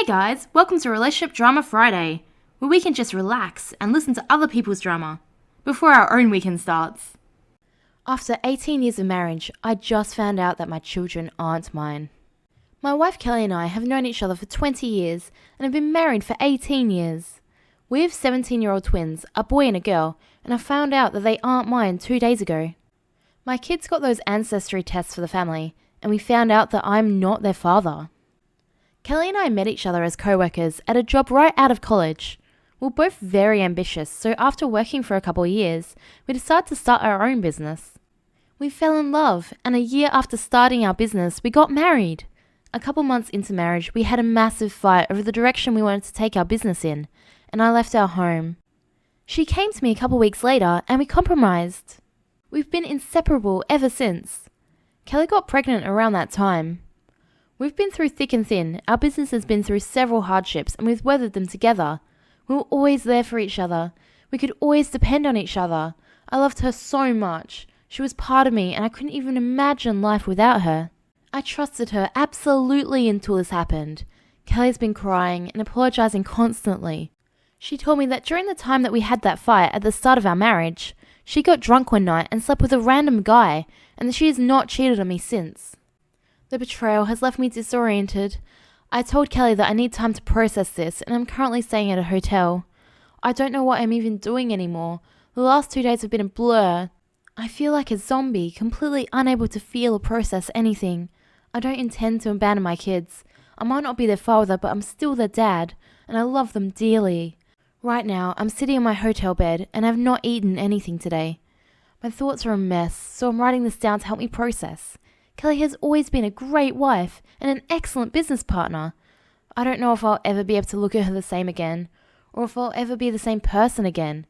Hey guys, welcome to Relationship Drama Friday, where we can just relax and listen to other people's drama before our own weekend starts. After 18 years of marriage, I just found out that my children aren't mine. My wife Kelly and I have known each other for 20 years and have been married for 18 years. We have 17-year-old twins, a boy and a girl, and I found out that they aren't mine 2 days ago. My kids got those ancestry tests for the family, and we found out that I'm not their father. Kelly and I met each other as co-workers at a job right out of college. We're both very ambitious, so after working for a couple of years, we decided to start our own business. We fell in love, and a year after starting our business, we got married. A couple months into marriage, we had a massive fight over the direction we wanted to take our business in, and I left our home. She came to me a couple weeks later, and we compromised. We've been inseparable ever since. Kelly got pregnant around that time. We've been through thick and thin. Our business has been through several hardships and we've weathered them together. We were always there for each other. We could always depend on each other. I loved her so much. She was part of me and I couldn't even imagine life without her. I trusted her absolutely until this happened. Kelly's been crying and apologizing constantly. She told me that during the time that we had that fight at the start of our marriage, she got drunk one night and slept with a random guy and that she has not cheated on me since. The betrayal has left me disoriented. I told Kelly that I need time to process this and I'm currently staying at a hotel. I don't know what I'm even doing anymore. The last 2 days have been a blur. I feel like a zombie, completely unable to feel or process anything. I don't intend to abandon my kids. I might not be their father, but I'm still their dad, and I love them dearly. Right now, I'm sitting in my hotel bed and I've not eaten anything today. My thoughts are a mess, so I'm writing this down to help me process. Kelly has always been a great wife and an excellent business partner. I don't know if I'll ever be able to look at her the same again, or if I'll ever be the same person again.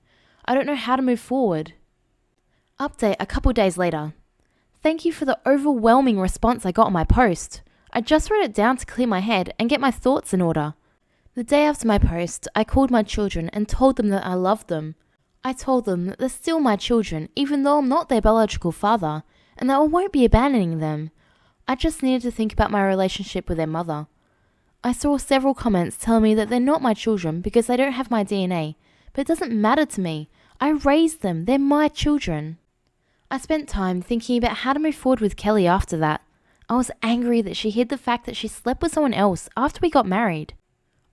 I don't know how to move forward. Update a couple days later. Thank you for the overwhelming response I got on my post. I just wrote it down to clear my head and get my thoughts in order. The day after my post, I called my children and told them that I loved them. I told them that they're still my children, even though I'm not their biological father, and that I won't be abandoning them. I just needed to think about my relationship with their mother. I saw several comments telling me that they're not my children because they don't have my DNA, but it doesn't matter to me. I raised them. They're my children. I spent time thinking about how to move forward with Kelly after that. I was angry that she hid the fact that she slept with someone else after we got married.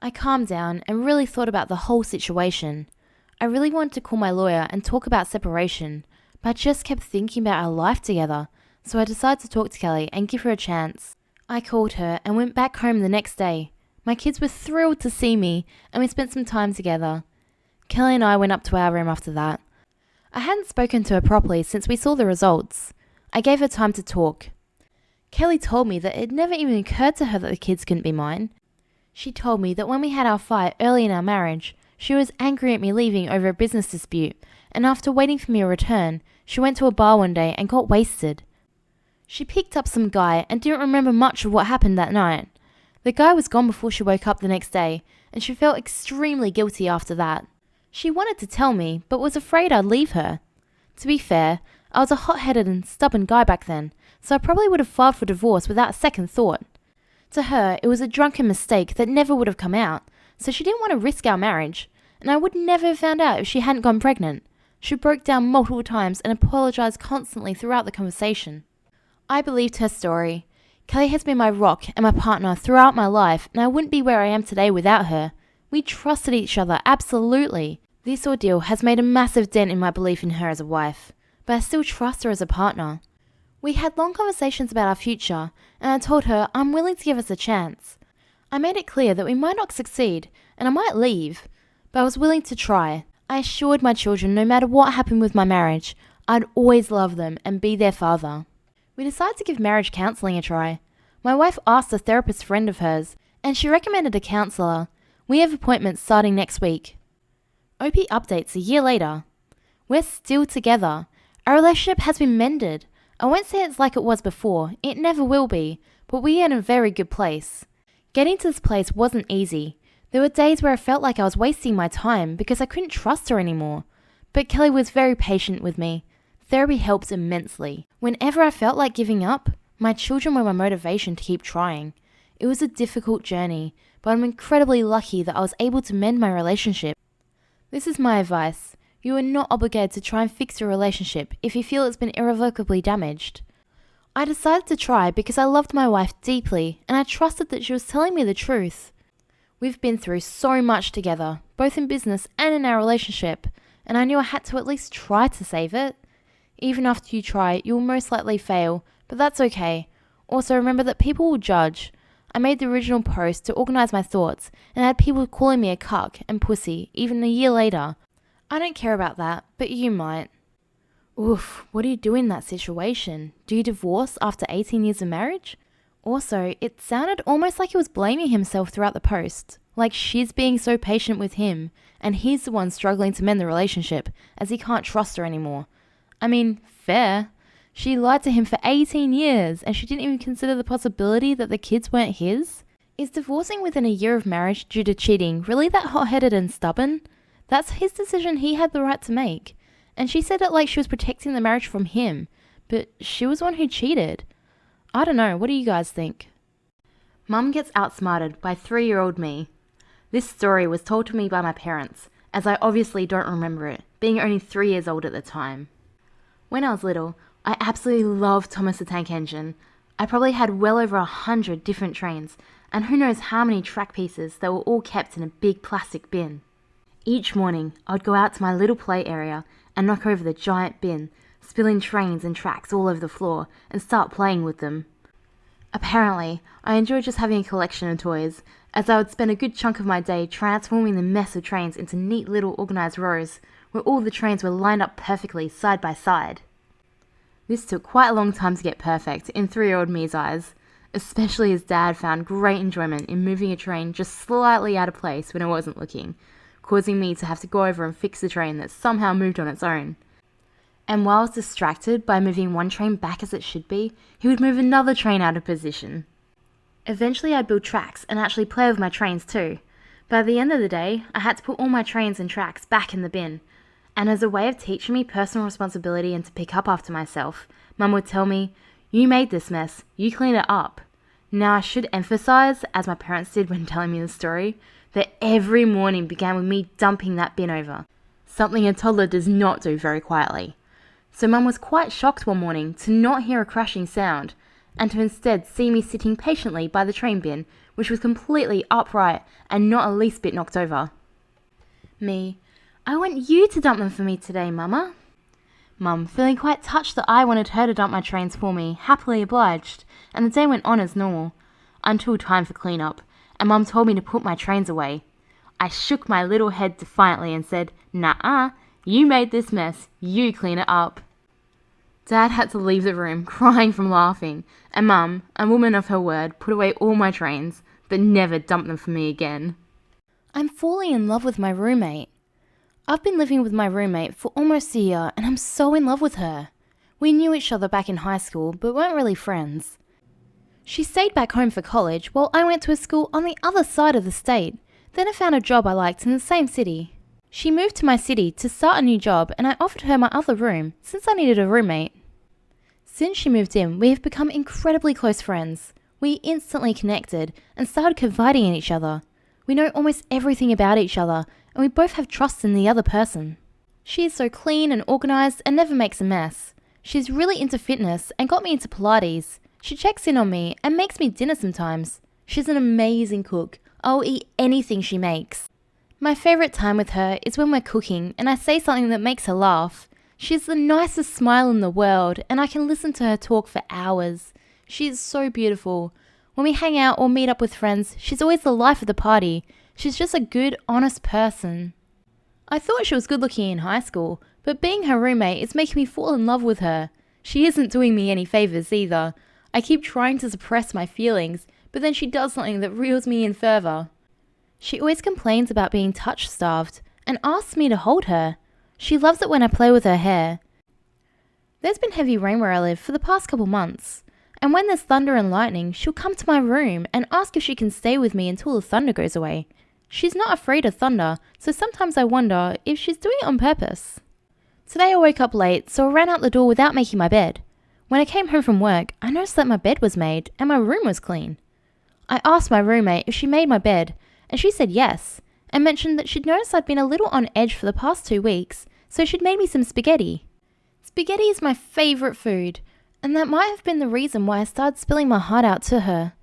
I calmed down and really thought about the whole situation. I really wanted to call my lawyer and talk about separation, but I just kept thinking about our life together, so I decided to talk to Kelly and give her a chance. I called her and went back home the next day. My kids were thrilled to see me, and we spent some time together. Kelly and I went up to our room after that. I hadn't spoken to her properly since we saw the results. I gave her time to talk. Kelly told me that it never even occurred to her that the kids couldn't be mine. She told me that when we had our fight early in our marriage, she was angry at me leaving over a business dispute, and after waiting for me to return, she went to a bar one day and got wasted. She picked up some guy and didn't remember much of what happened that night. The guy was gone before she woke up the next day, and she felt extremely guilty after that. She wanted to tell me, but was afraid I'd leave her. To be fair, I was a hot-headed and stubborn guy back then, so I probably would have filed for divorce without a second thought. To her, it was a drunken mistake that never would have come out, so she didn't want to risk our marriage, and I would never have found out if she hadn't gone pregnant. She broke down multiple times and apologized constantly throughout the conversation. I believed her story. Kelly has been my rock and my partner throughout my life, and I wouldn't be where I am today without her. We trusted each other, absolutely. This ordeal has made a massive dent in my belief in her as a wife, but I still trust her as a partner. We had long conversations about our future, and I told her I'm willing to give us a chance. I made it clear that we might not succeed, and I might leave, but I was willing to try. I assured my children no matter what happened with my marriage, I'd always love them and be their father. We decided to give marriage counselling a try. My wife asked a therapist friend of hers, and she recommended a counsellor. We have appointments starting next week. OP updates a year later. We're still together. Our relationship has been mended. I won't say it's like it was before, it never will be, but we are in a very good place. Getting to this place wasn't easy. There were days where I felt like I was wasting my time because I couldn't trust her anymore. But Kelly was very patient with me. Therapy helps immensely. Whenever I felt like giving up, my children were my motivation to keep trying. It was a difficult journey, but I'm incredibly lucky that I was able to mend my relationship. This is my advice. You are not obligated to try and fix your relationship if you feel it's been irrevocably damaged. I decided to try because I loved my wife deeply and I trusted that she was telling me the truth. We've been through so much together, both in business and in our relationship, and I knew I had to at least try to save it. Even after you try, you will most likely fail, but that's okay. Also, remember that people will judge. I made the original post to organise my thoughts and had people calling me a cuck and pussy even a year later. I don't care about that, but you might. Oof, what do you do in that situation? Do you divorce after 18 years of marriage? Also, it sounded almost like he was blaming himself throughout the post, like she's being so patient with him, and he's the one struggling to mend the relationship, as he can't trust her anymore. I mean, fair. She lied to him for 18 years, and she didn't even consider the possibility that the kids weren't his? Is divorcing within a year of marriage due to cheating really that hot-headed and stubborn? That's his decision he had the right to make. And she said it like she was protecting the marriage from him, but she was the one who cheated. I don't know, what do you guys think? Mum gets outsmarted by 3-year-old me. This story was told to me by my parents, as I obviously don't remember it, being only 3 years old at the time. When I was little, I absolutely loved Thomas the Tank Engine. I probably had well over 100 different trains, and who knows how many track pieces that were all kept in a big plastic bin. Each morning, I'd go out to my little play area and knock over the giant bin, spilling trains and tracks all over the floor, and start playing with them. Apparently, I enjoyed just having a collection of toys, as I would spend a good chunk of my day transforming the mess of trains into neat little organised rows, where all the trains were lined up perfectly side by side. This took quite a long time to get perfect in 3-year-old me's eyes, especially as Dad found great enjoyment in moving a train just slightly out of place when I wasn't looking, causing me to have to go over and fix the train that somehow moved on its own. And while I was distracted by moving one train back as it should be, he would move another train out of position. Eventually I'd build tracks and actually play with my trains too. By the end of the day, I had to put all my trains and tracks back in the bin. And as a way of teaching me personal responsibility and to pick up after myself, Mum would tell me, "You made this mess, you clean it up." Now I should emphasise, as my parents did when telling me the story, that every morning began with me dumping that bin over, something a toddler does not do very quietly. So Mum was quite shocked one morning to not hear a crashing sound, and to instead see me sitting patiently by the train bin, which was completely upright and not a least bit knocked over. Me: "I want you to dump them for me today, Mama." Mum, feeling quite touched that I wanted her to dump my trains for me, happily obliged, and the day went on as normal, until time for clean-up, and Mum told me to put my trains away. I shook my little head defiantly and said, "Nah, you made this mess, you clean it up." Dad had to leave the room, crying from laughing, and Mum, a woman of her word, put away all my trains, but never dumped them for me again. I'm falling in love with my roommate. I've been living with my roommate for almost a year, and I'm so in love with her. We knew each other back in high school, but weren't really friends. She stayed back home for college, while I went to a school on the other side of the state. Then I found a job I liked in the same city. She moved to my city to start a new job, and I offered her my other room, since I needed a roommate. Since she moved in, we have become incredibly close friends. We instantly connected, and started confiding in each other. We know almost everything about each other, and we both have trust in the other person. She is so clean and organised and never makes a mess. She's really into fitness and got me into Pilates. She checks in on me and makes me dinner sometimes. She's an amazing cook. I'll eat anything she makes. My favourite time with her is when we're cooking and I say something that makes her laugh. She has the nicest smile in the world and I can listen to her talk for hours. She is so beautiful. When we hang out or meet up with friends, she's always the life of the party. She's just a good, honest person. I thought she was good looking in high school, but being her roommate is making me fall in love with her. She isn't doing me any favours either. I keep trying to suppress my feelings, but then she does something that reels me in further. She always complains about being touch-starved and asks me to hold her. She loves it when I play with her hair. There's been heavy rain where I live for the past couple months, and when there's thunder and lightning, she'll come to my room and ask if she can stay with me until the thunder goes away. She's not afraid of thunder, so sometimes I wonder if she's doing it on purpose. Today I woke up late, so I ran out the door without making my bed. When I came home from work, I noticed that my bed was made and my room was clean. I asked my roommate if she made my bed, and she said yes, and mentioned that she'd noticed I'd been a little on edge for the past 2 weeks, so she'd made me some spaghetti. Spaghetti is my favourite food, and that might have been the reason why I started spilling my heart out to her.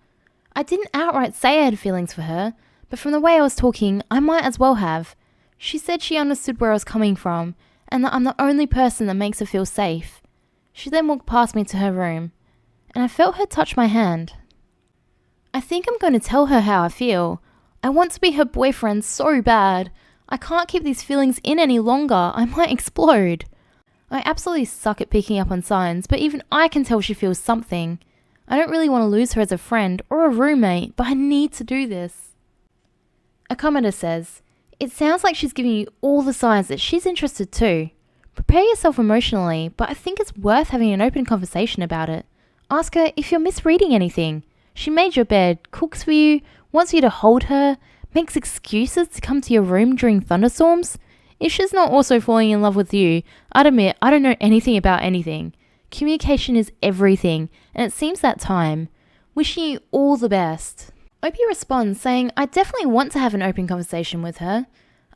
I didn't outright say I had feelings for her, but from the way I was talking, I might as well have. She said she understood where I was coming from, and that I'm the only person that makes her feel safe. She then walked past me to her room, and I felt her touch my hand. I think I'm going to tell her how I feel. I want to be her boyfriend so bad. I can't keep these feelings in any longer. I might explode. I absolutely suck at picking up on signs, but even I can tell she feels something. I don't really want to lose her as a friend or a roommate, but I need to do this. A commenter says, "It sounds like she's giving you all the signs that she's interested too. Prepare yourself emotionally, but I think it's worth having an open conversation about it. Ask her if you're misreading anything. She made your bed, cooks for you, wants you to hold her, makes excuses to come to your room during thunderstorms. If she's not also falling in love with you, I'd admit I don't know anything about anything. Communication is everything, and it seems that time. Wishing you all the best." Opie responds saying, "I definitely want to have an open conversation with her.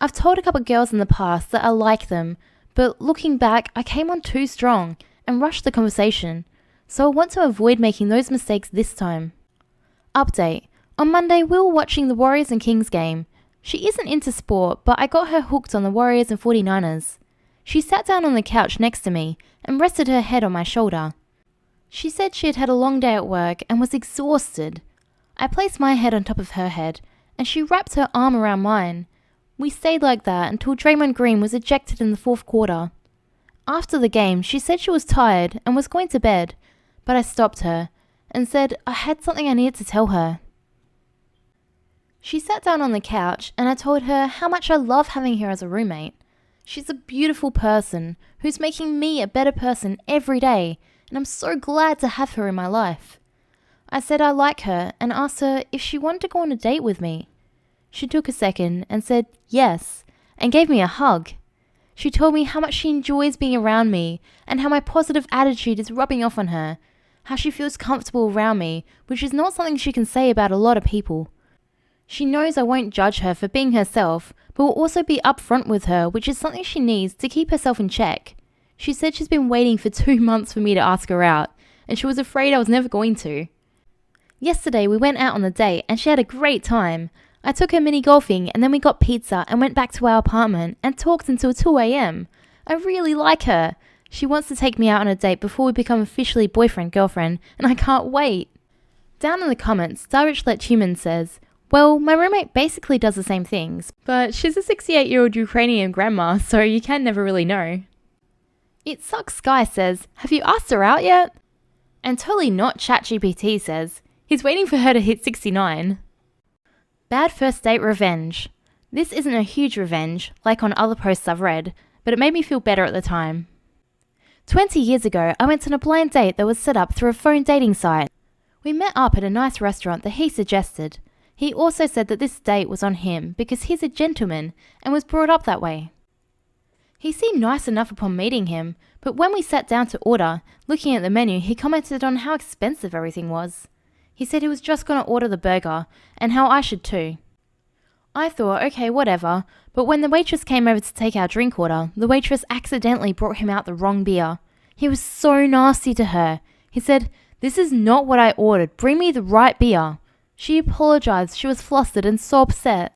I've told a couple of girls in the past that I like them, but looking back, I came on too strong and rushed the conversation, so I want to avoid making those mistakes this time." Update. On Monday, we were watching the Warriors and Kings game. She isn't into sport, but I got her hooked on the Warriors and 49ers. She sat down on the couch next to me and rested her head on my shoulder. She said she had had a long day at work and was exhausted. I placed my head on top of her head, and she wrapped her arm around mine. We stayed like that until Draymond Green was ejected in the 4th quarter. After the game, she said she was tired and was going to bed, but I stopped her and said I had something I needed to tell her. She sat down on the couch, and I told her how much I love having her as a roommate. She's a beautiful person who's making me a better person every day, and I'm so glad to have her in my life. I said I like her and asked her if she wanted to go on a date with me. She took a second and said yes, and gave me a hug. She told me how much she enjoys being around me and how my positive attitude is rubbing off on her, how she feels comfortable around me, which is not something she can say about a lot of people. She knows I won't judge her for being herself, but will also be upfront with her, which is something she needs to keep herself in check. She said she's been waiting for 2 months for me to ask her out, and she was afraid I was never going to. Yesterday we went out on a date and she had a great time. I took her mini golfing and then we got pizza and went back to our apartment and talked until 2 a.m. I really like her. She wants to take me out on a date before we become officially boyfriend-girlfriend, and I can't wait. Down in the comments, Darich Let Human says, "Well, my roommate basically does the same things, but she's a 68-year-old Ukrainian grandma, so you can never really know." It Sucks Sky says, "Have you asked her out yet?" And Totally Not ChatGPT says, "He's waiting for her to hit 69. Bad First Date Revenge. This isn't a huge revenge, like on other posts I've read, but it made me feel better at the time. 20 years ago, I went on a blind date that was set up through a phone dating site. We met up at a nice restaurant that he suggested. He also said that this date was on him because he's a gentleman and was brought up that way. He seemed nice enough upon meeting him, but when we sat down to order, looking at the menu, he commented on how expensive everything was. He said he was just going to order the burger, and how I should too. I thought, okay, whatever, but when the waitress came over to take our drink order, the waitress accidentally brought him out the wrong beer. He was so nasty to her. He said, "This is not what I ordered, bring me the right beer." She apologized, she was flustered and so upset.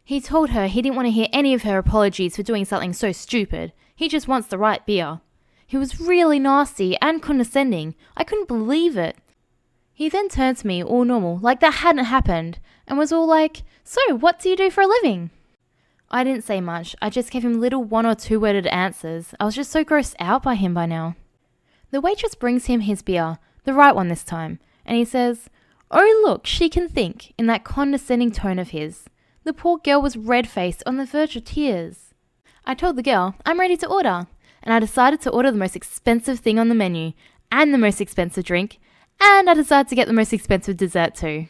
He told her he didn't want to hear any of her apologies for doing something so stupid. He just wants the right beer. He was really nasty and condescending. I couldn't believe it. He then turned to me all normal, like that hadn't happened, and was all like, "So, what do you do for a living?" I didn't say much, I just gave him little 1 or 2 worded answers. I was just so grossed out by him by now. The waitress brings him his beer, the right one this time, and he says, "Oh look, she can think," in that condescending tone of his. The poor girl was red-faced on the verge of tears. I told the girl, I'm ready to order, and I decided to order the most expensive thing on the menu, and the most expensive drink, and I decided to get the most expensive dessert too.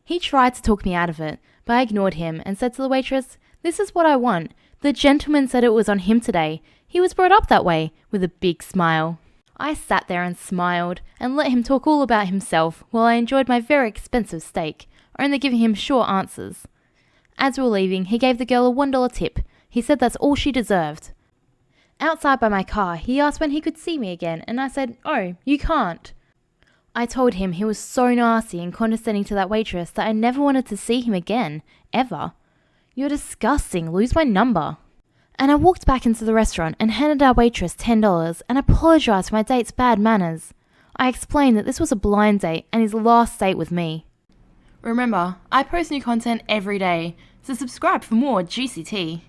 He tried to talk me out of it, but I ignored him and said to the waitress, "This is what I want. The gentleman said it was on him today. He was brought up that way," with a big smile. I sat there and smiled and let him talk all about himself while I enjoyed my very expensive steak, only giving him short answers. As we were leaving, he gave the girl a $1 tip. He said that's all she deserved. Outside by my car, he asked when he could see me again, and I said, "Oh, you can't." I told him he was so nasty and condescending to that waitress that I never wanted to see him again, ever. "You're disgusting, lose my number." And I walked back into the restaurant and handed our waitress $10 and apologised for my date's bad manners. I explained that this was a blind date and his last date with me. Remember, I post new content every day, so subscribe for more juicy tea.